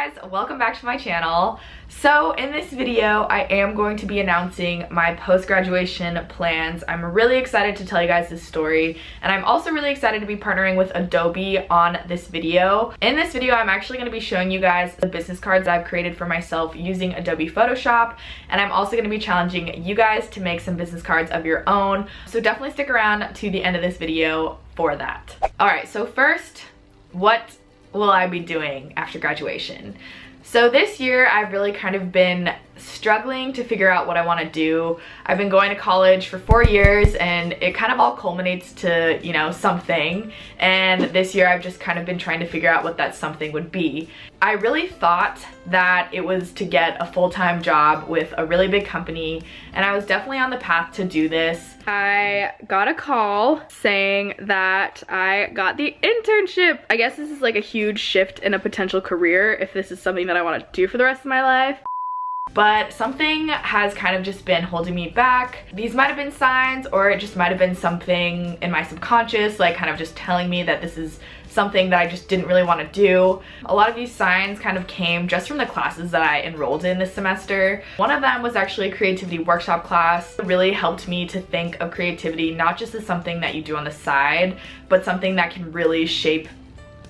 guys, welcome back to my channel. So in this video, I am going to be announcing my post-graduation plans. I'm really excited to tell you guys this story, and I'm also really excited to be partnering with Adobe on this video. In this video, I'm actually going to be showing you guys the business cards I've created for myself using Adobe Photoshop, and I'm also going to be challenging you guys to make some business cards of your own. So definitely stick around to the end of this video for that. Alright, so first, what will I be doing after graduation? So this year I've really kind of been struggling to figure out what I want to do. I've been going to college for 4 years and it kind of all culminates to, you know, something. And this year I've just kind of been trying to figure out what that something would be. I really thought that it was to get a full-time job with a really big company, and I was definitely on the path to do this. I got a call saying that I got the internship. I guess this is like a huge shift in a potential career if this is something that I want to do for the rest of my life. But something has kind of just been holding me back. These might have been signs, or it just might have been something in my subconscious, like kind of just telling me that this is something that I just didn't really want to do. A lot of these signs kind of came just from the classes that I enrolled in this semester. One of them was actually a creativity workshop class. It really helped me to think of creativity not just as something that you do on the side, but something that can really shape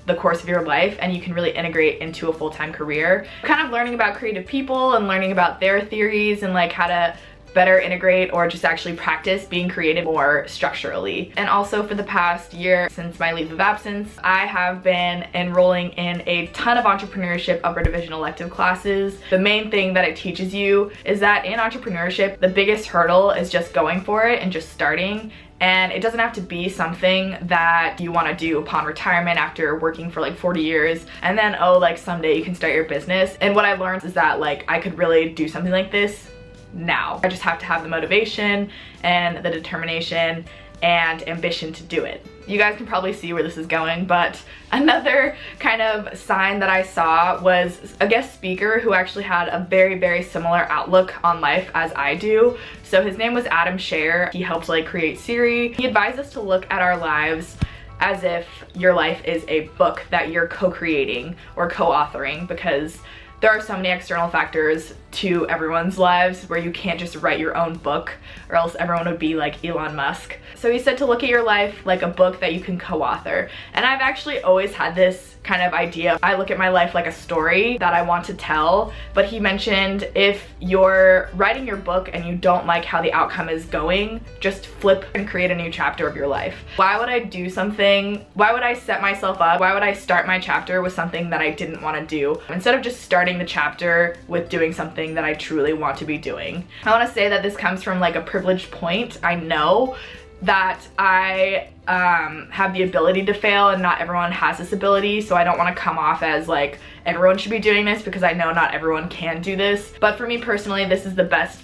the course of your life and you can really integrate into a full-time career. Kind of learning about creative people and learning about their theories and like how to better integrate or just actually practice being creative more structurally. And also for the past year since my leave of absence, I have been enrolling in a ton of entrepreneurship upper division elective classes. The main thing that it teaches you is that in entrepreneurship, the biggest hurdle is just going for it and just starting. And it doesn't have to be something that you want to do upon retirement after working for like 40 years and then, oh, like someday you can start your business. And what I learned is that like I could really do something like this now. I just have to have the motivation and the determination and ambition to do it. You guys can probably see where this is going, but another kind of sign that I saw was a guest speaker who actually had a very, very similar outlook on life as I do. So his name was Adam Scher. He helped like create Siri. He advised us to look at our lives as if your life is a book that you're co-creating or co-authoring, because there are so many external factors to everyone's lives where you can't just write your own book or else everyone would be like Elon Musk. So he said to look at your life like a book that you can co-author. And I've actually always had this kind of idea. I look at my life like a story that I want to tell, but he mentioned if you're writing your book and you don't like how the outcome is going, just flip and create a new chapter of your life. Why would I do something? Why would I set myself up? Why would I start my chapter with something that I didn't want to do instead of just starting the chapter with doing something that I truly want to be doing? I want to say that this comes from like a privileged point. I know that I have the ability to fail and not everyone has this ability, so I don't want to come off as like everyone should be doing this because I know not everyone can do this. But for me personally, this is the best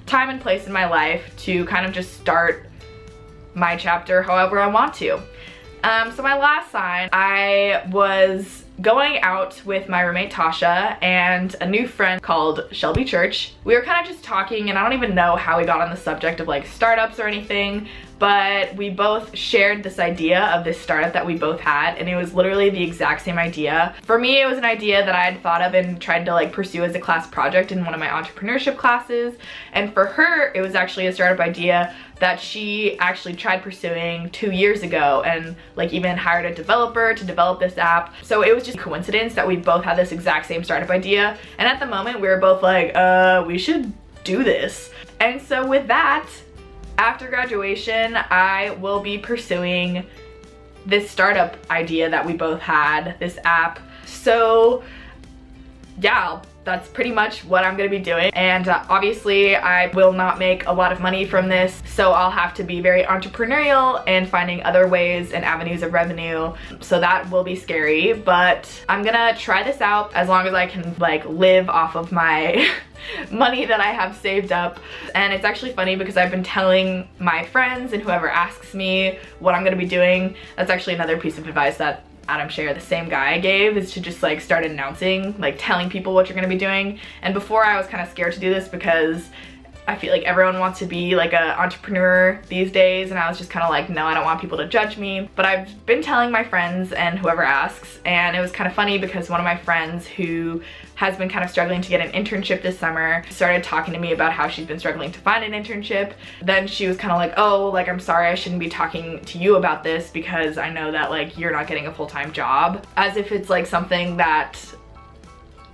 time and place in my life to kind of just start my chapter however I want to. So my last sign, I was going out with my roommate Tasha and a new friend called Shelby Church. We were kind of just talking, and I don't even know how we got on the subject of like startups or anything, but we both shared this idea of this startup that we both had, and it was literally the exact same idea. For me, it was an idea that I had thought of and tried to like pursue as a class project in one of my entrepreneurship classes, and for her, it was actually a startup idea that she actually tried pursuing 2 years ago and like even hired a developer to develop this app. So it was just a coincidence that we both had this exact same startup idea, and at the moment we were both like, we should do this. And so with that, after graduation, I will be pursuing this startup idea that we both had, this app. So yeah, that's pretty much what I'm gonna be doing. And obviously I will not make a lot of money from this, so I'll have to be very entrepreneurial and finding other ways and avenues of revenue. So that will be scary, but I'm gonna try this out as long as I can like live off of my money that I have saved up. And it's actually funny because I've been telling my friends and whoever asks me what I'm gonna be doing. That's actually another piece of advice that Adam Scher, the same guy, gave, is to just like start announcing, like telling people what you're gonna be doing. And before I was kind of scared to do this because I feel like everyone wants to be like an entrepreneur these days, and I was just kind of like, no, I don't want people to judge me. But I've been telling my friends and whoever asks, and it was kind of funny because one of my friends who has been kind of struggling to get an internship this summer started talking to me about how she's been struggling to find an internship. Then she was kind of like, oh, like, I'm sorry, I shouldn't be talking to you about this because I know that like you're not getting a full-time job, as if it's like something that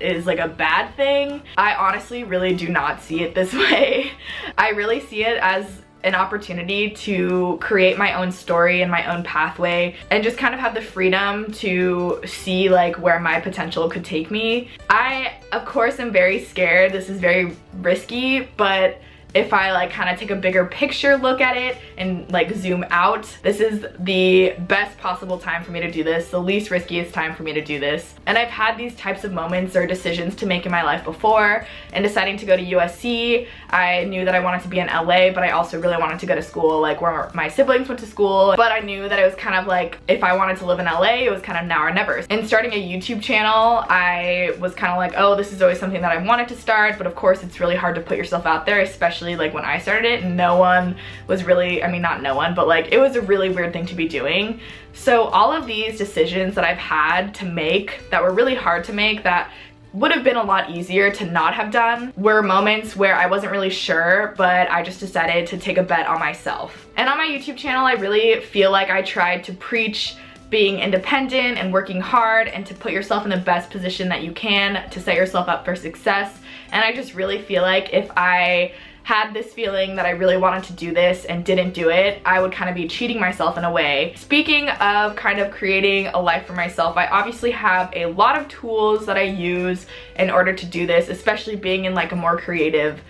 is like a bad thing. I honestly really do not see it this way. I really see it as an opportunity to create my own story and my own pathway and just kind of have the freedom to see like where my potential could take me. I, of course, am very scared. This is very risky, but if I like kind of take a bigger picture look at it and like zoom out, this is the best possible time for me to do this, the least riskiest time for me to do this. And I've had these types of moments or decisions to make in my life before. And deciding to go to USC, I knew that I wanted to be in LA, but I also really wanted to go to school like where my siblings went to school. But I knew that it was kind of like, if I wanted to live in LA, it was kind of now or never. And starting a YouTube channel, I was kind of like, oh, this is always something that I wanted to start, but of course it's really hard to put yourself out there, especially like when I started it, no one was really, I mean, not no one, but like it was a really weird thing to be doing. So all of these decisions that I've had to make that were really hard to make, that would have been a lot easier to not have done, were moments where I wasn't really sure, but I just decided to take a bet on myself. And on my YouTube channel, I really feel like I tried to preach being independent and working hard and to put yourself in the best position that you can to set yourself up for success. And I just really feel like if I had this feeling that I really wanted to do this and didn't do it, I would kind of be cheating myself in a way. Speaking of kind of creating a life for myself, I obviously have a lot of tools that I use in order to do this, especially being in like a more creative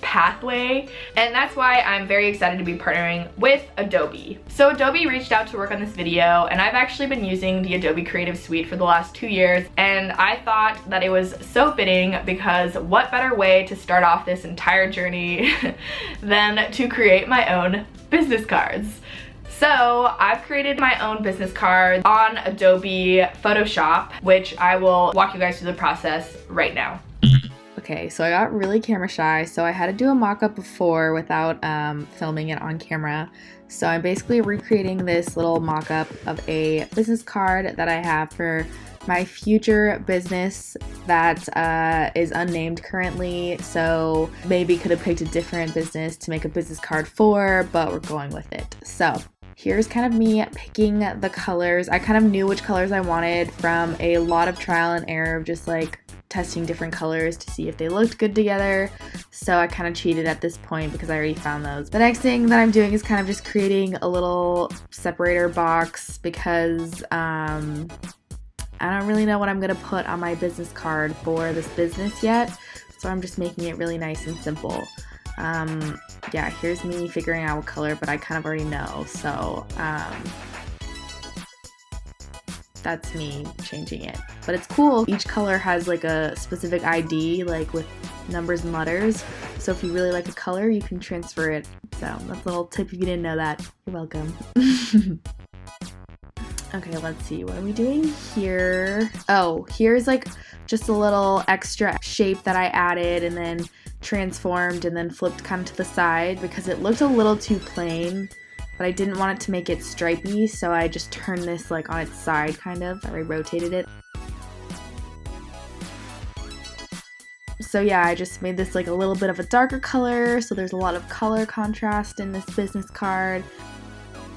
pathway, and that's why I'm very excited to be partnering with Adobe. So Adobe reached out to work on this video, and I've actually been using the Adobe Creative Suite for the last 2 years, and I thought that it was so fitting because what better way to start off this entire journey than to create my own business cards. So I've created my own business card on Adobe Photoshop, which I will walk you guys through the process right now. Okay, so I got really camera shy, so I had to do a mock-up before without filming it on camera. So I'm basically recreating this little mock-up of a business card that I have for my future business that is unnamed currently, so maybe could have picked a different business to make a business card for, but we're going with it. So here's kind of me picking the colors. I kind of knew which colors I wanted from a lot of trial and error of just like testing different colors to see if they looked good together. So I kind of cheated at this point because I already found those. The next thing that I'm doing is kind of just creating a little separator box because I don't really know what I'm gonna put on my business card for this business yet. So I'm just making it really nice and simple. Yeah, here's me figuring out what color, but I kind of already know. So that's me changing it, but it's cool. Each color has like a specific ID, like with numbers and letters, so if you really like a color you can transfer it. So that's a little tip if you didn't know that. You're welcome. Okay, let's see, what are we doing here? Oh, here's like just a little extra shape that I added and then transformed and then flipped kind of to the side because it looked a little too plain, but I didn't want it to make it stripy, so I just turned this like on its side kind of. I rotated it. So yeah, I just made this like a little bit of a darker color, so there's a lot of color contrast in this business card.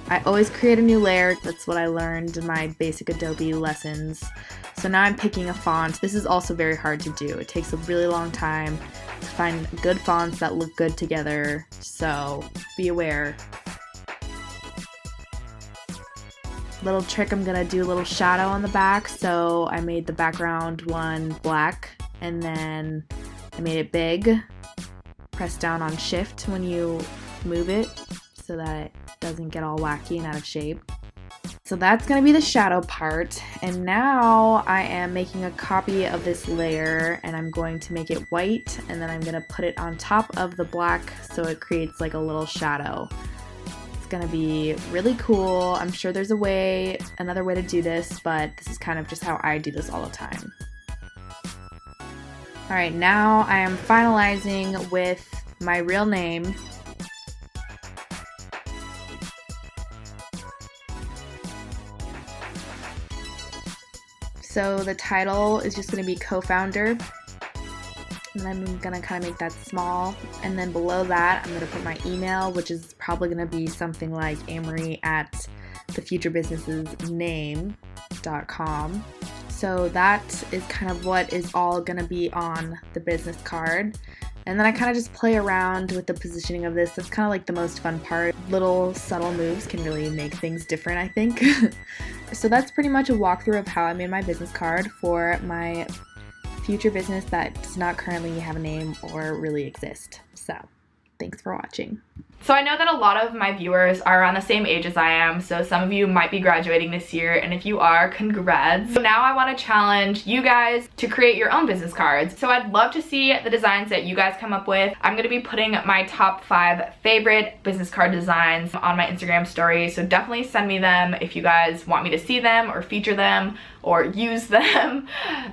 I always create a new layer. That's what I learned in my basic Adobe lessons. So now I'm picking a font. This is also very hard to do. It takes a really long time to find good fonts that look good together, so be aware. Little trick, I'm gonna do a little shadow on the back, so I made the background one black and then I made it big. Press down on shift when you move it so that it doesn't get all wacky and out of shape. So that's gonna be the shadow part, and now I am making a copy of this layer and I'm going to make it white, and then I'm gonna put it on top of the black so it creates like a little shadow. Gonna be really cool. I'm sure there's another way to do this, but this is kind of just how I do this all the time. Alright, now I am finalizing with my real name, so the title is just going to be co-founder, and I'm going to kind of make that small, and then below that I'm going to put my email, which is probably going to be something like Annemarie at thefuturebusinessesname.com. So that is kind of what is all going to be on the business card. And then I kind of just play around with the positioning of this. That's kind of like the most fun part. Little subtle moves can really make things different, I think. So that's pretty much a walkthrough of how I made my business card for my future business that does not currently have a name or really exist. So thanks for watching. So I know that a lot of my viewers are around the same age as I am, so some of you might be graduating this year, and if you are, congrats. So now I want to challenge you guys to create your own business cards. So I'd love to see the designs that you guys come up with. I'm going to be putting my top 5 favorite business card designs on my Instagram story, so definitely send me them if you guys want me to see them or feature them or use them,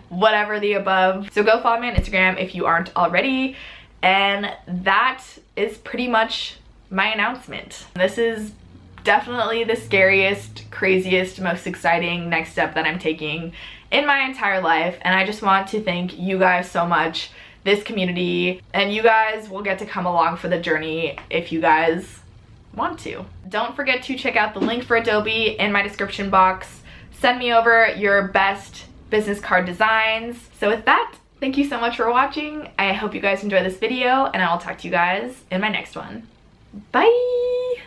whatever the above. So go follow me on Instagram if you aren't already. And that is pretty much my announcement. This is definitely the scariest, craziest, most exciting next step that I'm taking in my entire life, and I just want to thank you guys so much, this community, and you guys will get to come along for the journey if you guys want to. Don't forget to check out the link for Adobe in my description box. Send me over your best business card designs. So with that, thank you so much for watching. I hope you guys enjoyed this video, and I will talk to you guys in my next one. Bye!